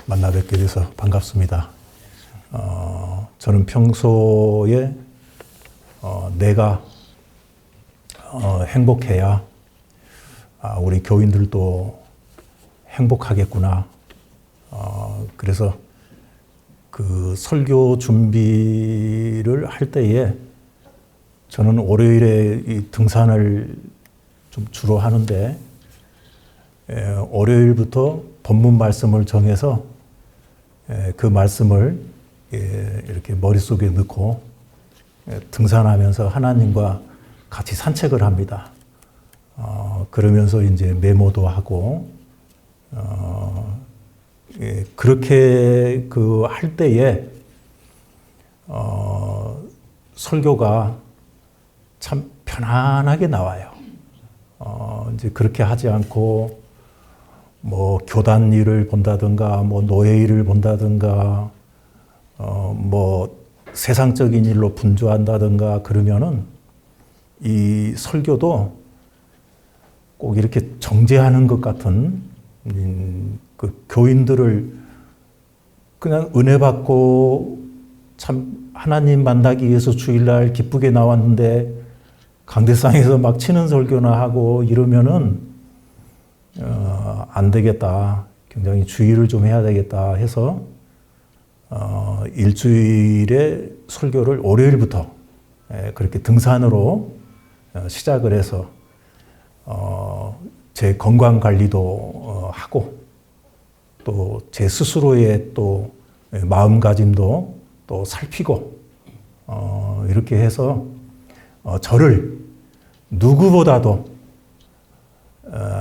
만나 뵙게 돼서 반갑습니다. 저는 평소에 내가 행복해야 우리 교인들도 행복하겠구나. 그래서 그 설교 준비를 할 때에 저는 월요일에 이 등산을 좀 주로 하는데 월요일부터 본문 말씀을 정해서 그 말씀을 이렇게 머릿속에 넣고 등산하면서 하나님과 같이 산책을 합니다. 그러면서 이제 메모도 하고 그렇게 그 할 때에 설교가 참 편안하게 나와요. 이제 그렇게 하지 않고 뭐 교단 일을 본다든가 뭐 노예 일을 본다든가 뭐 세상적인 일로 분주한다든가 그러면은 이 설교도 꼭 이렇게 정죄하는 것 같은 그 교인들을 그냥 은혜 받고 참 하나님 만나기 위해서 주일날 기쁘게 나왔는데 강대상에서 막 치는 설교나 하고 이러면은 안 되겠다. 굉장히 주의를 좀 해야 되겠다 해서 일주일의 설교를 월요일부터 그렇게 등산으로 시작을 해서 제 건강 관리도 하고 또 제 스스로의 또 마음가짐도 또 살피고 이렇게 해서 저를 누구보다도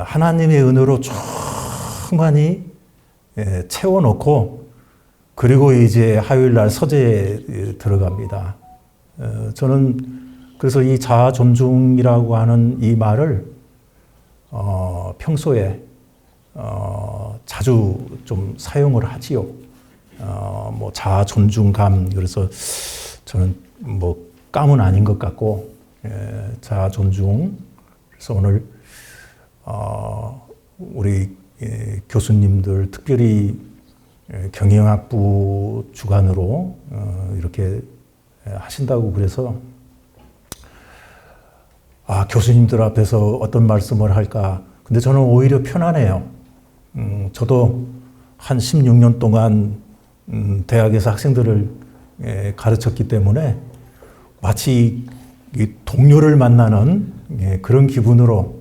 하나님의 은혜로 충만히 채워놓고 그리고 이제 화요일날 서재에 들어갑니다. 저는 그래서 이 자아 존중이라고 하는 이 말을 평소에 자주 좀 사용을 하지요. 뭐 자아 존중감 그래서 저는 뭐 깜은 아닌 것 같고 자아 존중 그래서 오늘 우리 교수님들 특별히 경영학부 주관으로 이렇게 하신다고 그래서 교수님들 앞에서 어떤 말씀을 할까 근데 저는 오히려 편안해요. 저도 한 16년 동안 대학에서 학생들을 가르쳤기 때문에 마치 동료를 만나는 그런 기분으로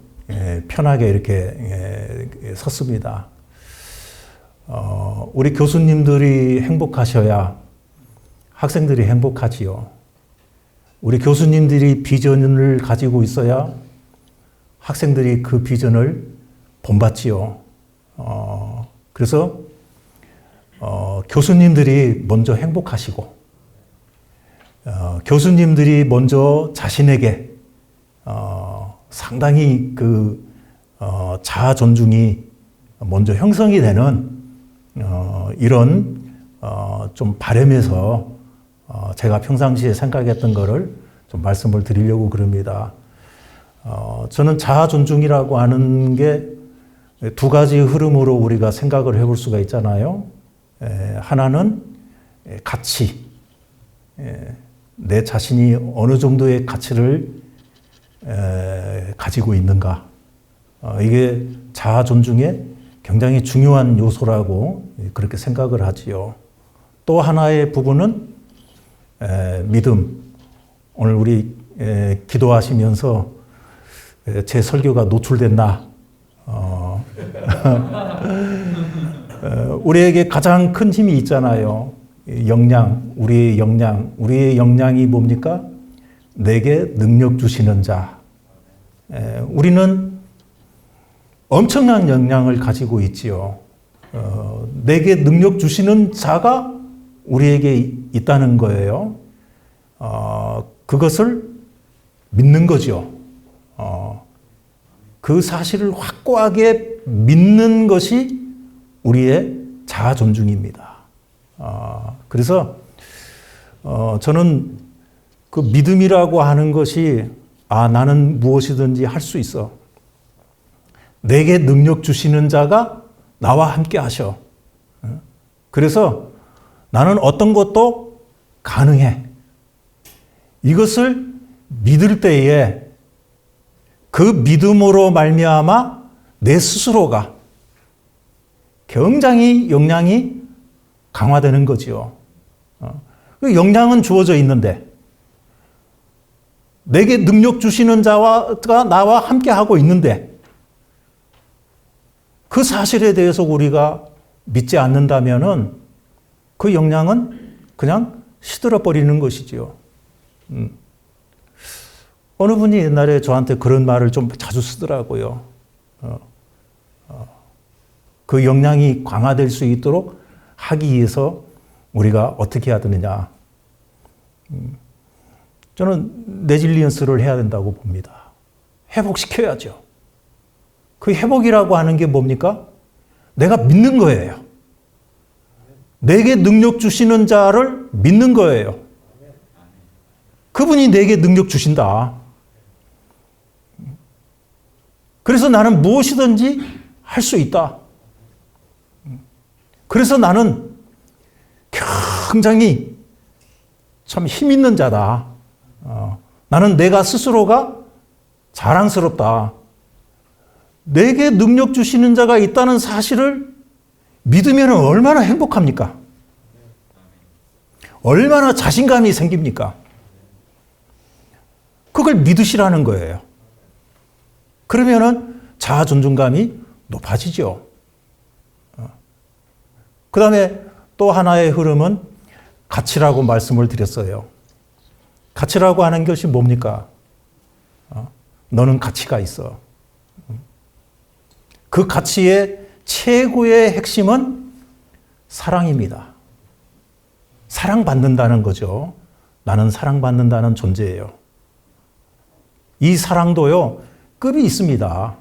편하게 이렇게 섰습니다. 우리 교수님들이 행복하셔야 학생들이 행복하지요. 우리 교수님들이 비전을 가지고 있어야 학생들이 그 비전을 본받지요. 그래서 교수님들이 먼저 행복하시고 교수님들이 먼저 자신에게 상당히 그 자아 존중이 먼저 형성이 되는 이런 좀 바람에서 제가 평상시에 생각했던 거를 좀 말씀을 드리려고 그럽니다. 저는 자아 존중이라고 하는 게 두 가지 흐름으로 우리가 생각을 해볼 수가 있잖아요. 하나는 가치, 내 자신이 어느 정도의 가치를 가지고 있는가. 이게 자아 존중의 굉장히 중요한 요소라고 그렇게 생각을 하지요. 또 하나의 부분은 믿음. 오늘 우리 기도하시면서 제 설교가 노출됐나? 우리에게 가장 큰 힘이 있잖아요. 우리의 역량이 뭡니까? 내게 능력 주시는 자. 우리는 엄청난 역량을 가지고 있지요. 내게 능력 주시는 자가 우리에게 있다는 거예요. 그것을 믿는 거죠. 그 사실을 확고하게 믿는 것이 우리의 자아 존중입니다. 그래서 저는 그 믿음이라고 하는 것이 나는 무엇이든지 할 수 있어. 내게 능력 주시는 자가 나와 함께 하셔. 그래서 나는 어떤 것도 가능해. 이것을 믿을 때에 그 믿음으로 말미암아 내 스스로가 굉장히 역량이 강화되는 거지요. 그 역량은 주어져 있는데 내게 능력 주시는 자가 나와 함께 하고 있는데 그 사실에 대해서 우리가 믿지 않는다면은 그 역량은 그냥 시들어 버리는 것이지요. 어느 분이 옛날에 저한테 그런 말을 좀 자주 쓰더라고요. 그 역량이 강화될 수 있도록 하기 위해서 우리가 어떻게 해야 되느냐. 저는 레질리언스를 해야 된다고 봅니다. 회복시켜야죠. 그 회복이라고 하는 게 뭡니까? 내가 믿는 거예요. 내게 능력 주시는 자를 믿는 거예요. 그분이 내게 능력 주신다. 그래서 나는 무엇이든지 할 수 있다. 그래서 나는 굉장히 참 힘 있는 자다. 나는 내가 스스로가 자랑스럽다. 내게 능력 주시는 자가 있다는 사실을 믿으면 얼마나 행복합니까? 얼마나 자신감이 생깁니까? 그걸 믿으시라는 거예요. 그러면은 자아 존중감이 높아지죠. 그 다음에 또 하나의 흐름은 가치라고 말씀을 드렸어요. 가치라고 하는 것이 뭡니까? 너는 가치가 있어. 그 가치의 최고의 핵심은 사랑입니다. 사랑받는다는 거죠. 나는 사랑받는다는 존재예요. 이 사랑도요, 급이 있습니다.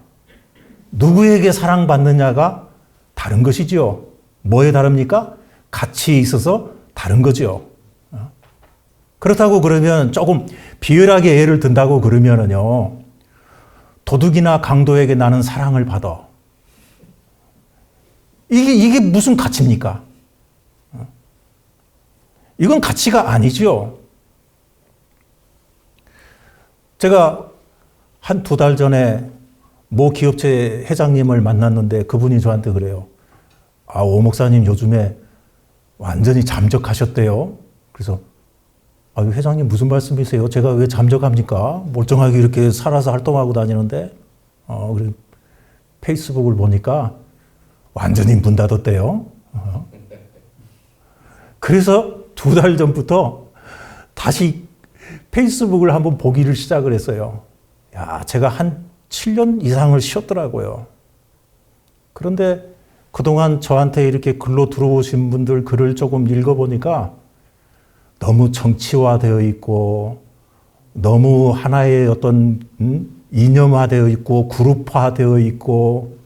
누구에게 사랑받느냐가 다른 것이죠. 뭐에 다릅니까? 가치에 있어서 다른 거죠. 그렇다고 그러면 조금 비열하게 예를 든다고 그러면은요, 도둑이나 강도에게 나는 사랑을 받아. 이게 무슨 가치입니까? 이건 가치가 아니죠. 제가 한 2달 전에 모 기업체 회장님을 만났는데 그분이 저한테 그래요. 오 목사님 요즘에 완전히 잠적하셨대요. 그래서 회장님 무슨 말씀이세요? 제가 왜 잠적합니까? 멀쩡하게 이렇게 살아서 활동하고 다니는데 그래 페이스북을 보니까 완전히 문 닫았대요. 그래서 2달 전부터 다시 페이스북을 한번 보기를 시작을 했어요. 제가 한 7년 이상을 쉬었더라고요. 그런데 그동안 저한테 이렇게 글로 들어오신 분들 글을 조금 읽어보니까 너무 정치화되어 있고 너무 하나의 어떤 이념화되어 있고 그룹화되어 있고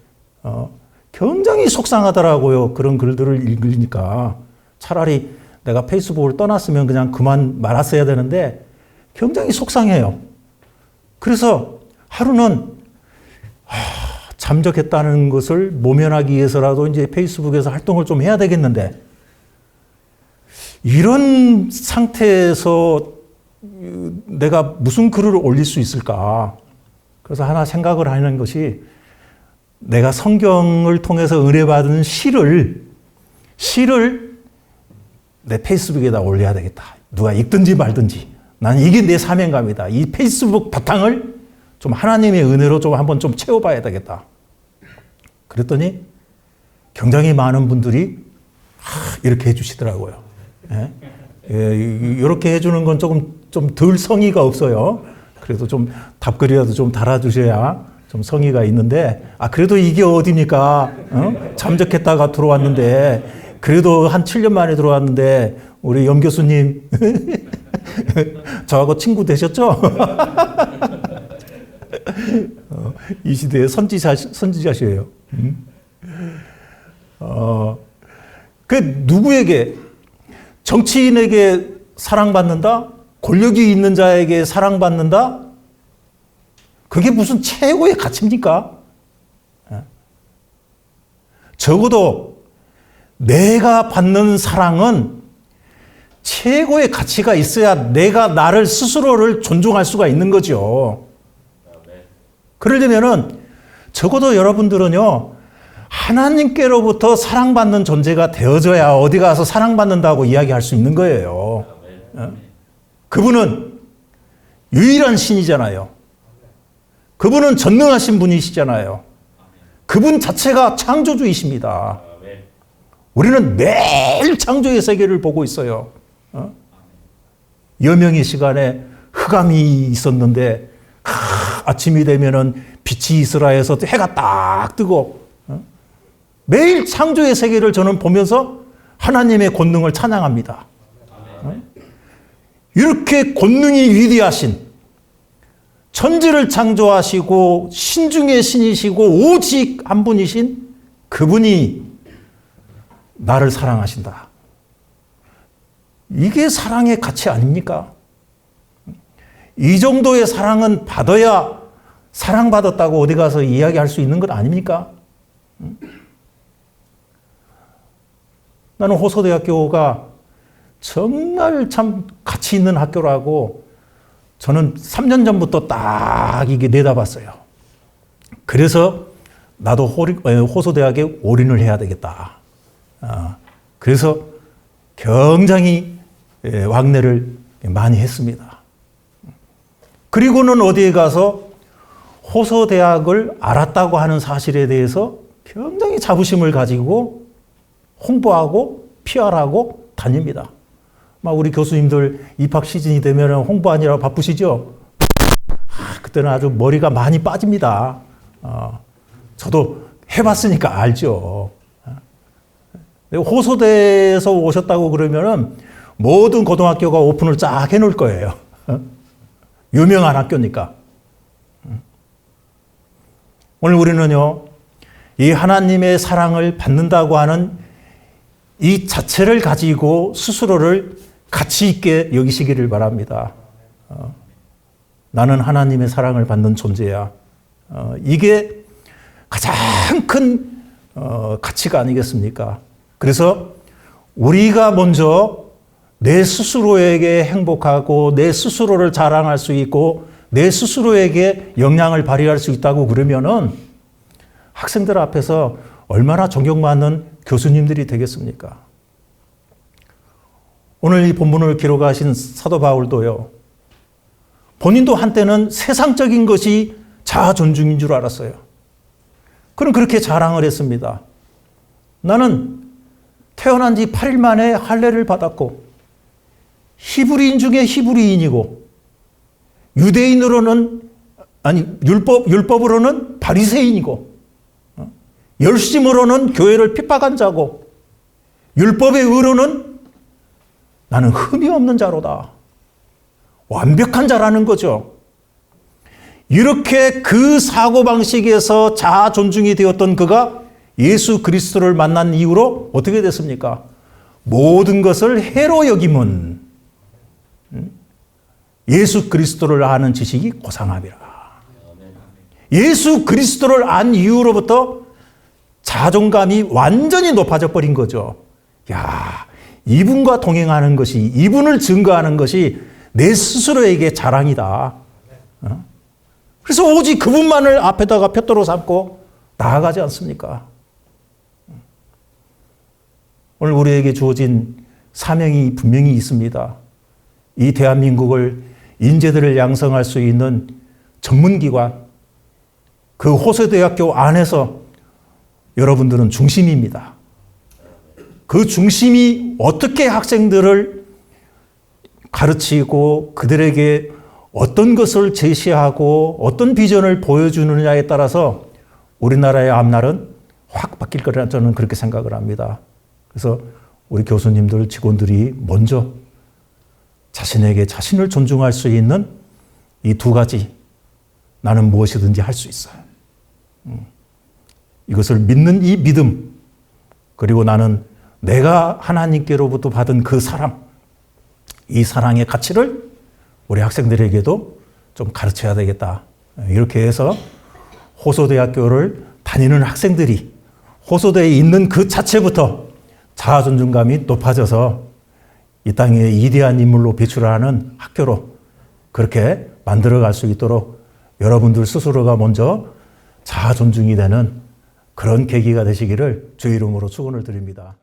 굉장히 속상하더라고요. 그런 글들을 읽으니까. 차라리 내가 페이스북을 떠났으면 그냥 그만 말았어야 되는데 굉장히 속상해요. 그래서 하루는 잠적했다는 것을 모면하기 위해서라도 이제 페이스북에서 활동을 좀 해야 되겠는데 이런 상태에서 내가 무슨 글을 올릴 수 있을까? 그래서 하나 생각을 하는 것이 내가 성경을 통해서 은혜받은 시를 내 페이스북에다 올려야 되겠다. 누가 읽든지 말든지. 나는 이게 내 사명감이다. 이 페이스북 바탕을 좀 하나님의 은혜로 좀 한번 좀 채워봐야 되겠다. 그랬더니 굉장히 많은 분들이 이렇게 해주시더라고요. 이렇게 해주는 건 조금 좀 덜 성의가 없어요. 그래도 좀 답글이라도 좀 달아주셔야 좀 성의가 있는데, 그래도 이게 어디입니까? 잠적했다가 들어왔는데, 그래도 한 7년 만에 들어왔는데, 우리 염 교수님, 저하고 친구 되셨죠? 이 시대의 선지자시에요. 그 누구에게, 정치인에게 사랑받는다? 권력이 있는 자에게 사랑받는다? 그게 무슨 최고의 가치입니까? 적어도 내가 받는 사랑은 최고의 가치가 있어야 내가 나를 스스로를 존중할 수가 있는 거죠. 그러려면은 적어도 여러분들은요, 하나님께로부터 사랑받는 존재가 되어져야 어디 가서 사랑받는다고 이야기할 수 있는 거예요. 그분은 유일한 신이잖아요. 그분은 전능하신 분이시잖아요. 그분 자체가 창조주이십니다. 우리는 매일 창조의 세계를 보고 있어요. 여명의 시간에 흑암이 있었는데 아침이 되면은 빛이 있으라 해서 해가 딱 뜨고, 매일 창조의 세계를 저는 보면서 하나님의 권능을 찬양합니다. 이렇게 권능이 위대하신, 천지를 창조하시고 신중의 신이시고 오직 한 분이신 그분이 나를 사랑하신다. 이게 사랑의 가치 아닙니까? 이 정도의 사랑은 받아야 사랑받았다고 어디 가서 이야기할 수 있는 것 아닙니까? 나는 호소대학교가 정말 참 가치 있는 학교라고 저는 3년 전부터 딱 이게 내다봤어요. 그래서 나도 호소대학에 올인을 해야 되겠다. 그래서 굉장히 왕래를 많이 했습니다. 그리고는 어디에 가서 호소대학을 알았다고 하는 사실에 대해서 굉장히 자부심을 가지고 홍보하고 PR하고 다닙니다. 막 우리 교수님들 입학 시즌이 되면 홍보하느라 바쁘시죠? 그때는 아주 머리가 많이 빠집니다. 저도 해봤으니까 알죠. 호소대에서 오셨다고 그러면은 모든 고등학교가 오픈을 쫙 해놓을 거예요. 유명한 학교니까. 오늘 우리는요, 이 하나님의 사랑을 받는다고 하는 이 자체를 가지고 스스로를 가치 있게 여기시기를 바랍니다. 나는 하나님의 사랑을 받는 존재야. 이게 가장 큰 가치가 아니겠습니까? 그래서 우리가 먼저 내 스스로에게 행복하고 내 스스로를 자랑할 수 있고 내 스스로에게 역량을 발휘할 수 있다고 그러면은 학생들 앞에서 얼마나 존경받는 교수님들이 되겠습니까? 오늘 이 본문을 기록하신 사도 바울도요, 본인도 한때는 세상적인 것이 자아 존중인 줄 알았어요. 그럼 그렇게 자랑을 했습니다. 나는 태어난 지 8일 만에 할례를 받았고 히브리인 중에 히브리인이고 유대인으로는 율법으로는 바리새인이고 열심으로는 교회를 핍박한 자고 율법의 의로는 나는 흠이 없는 자로다. 완벽한 자라는 거죠. 이렇게 그 사고방식에서 자아 존중이 되었던 그가 예수 그리스도를 만난 이후로 어떻게 됐습니까? 모든 것을 해로 여김은 예수 그리스도를 아는 지식이 고상함이라. 예수 그리스도를 안 이후로부터 자존감이 완전히 높아져 버린 거죠. 야, 이분과 동행하는 것이, 이분을 증거하는 것이 내 스스로에게 자랑이다. 그래서 오직 그분만을 앞에다가 푯도로 삼고 나아가지 않습니까? 오늘 우리에게 주어진 사명이 분명히 있습니다. 이 대한민국을 인재들을 양성할 수 있는 전문기관, 그 호소대학교 안에서 여러분들은 중심입니다. 그 중심이 어떻게 학생들을 가르치고 그들에게 어떤 것을 제시하고 어떤 비전을 보여주느냐에 따라서 우리나라의 앞날은 확 바뀔 거라 저는 그렇게 생각을 합니다. 그래서 우리 교수님들, 직원들이 먼저 자신에게 자신을 존중할 수 있는 이 두 가지, 나는 무엇이든지 할 수 있어요. 이것을 믿는 이 믿음, 그리고 나는 내가 하나님께로부터 받은 그 사랑, 이 사랑의 가치를 우리 학생들에게도 좀 가르쳐야 되겠다. 이렇게 해서 호소대학교를 다니는 학생들이 호소대에 있는 그 자체부터 자아 존중감이 높아져서 이 땅에 이대한 인물로 배출하는 학교로 그렇게 만들어갈 수 있도록 여러분들 스스로가 먼저 자아 존중이 되는 그런 계기가 되시기를 주의 이름으로 축원을 드립니다.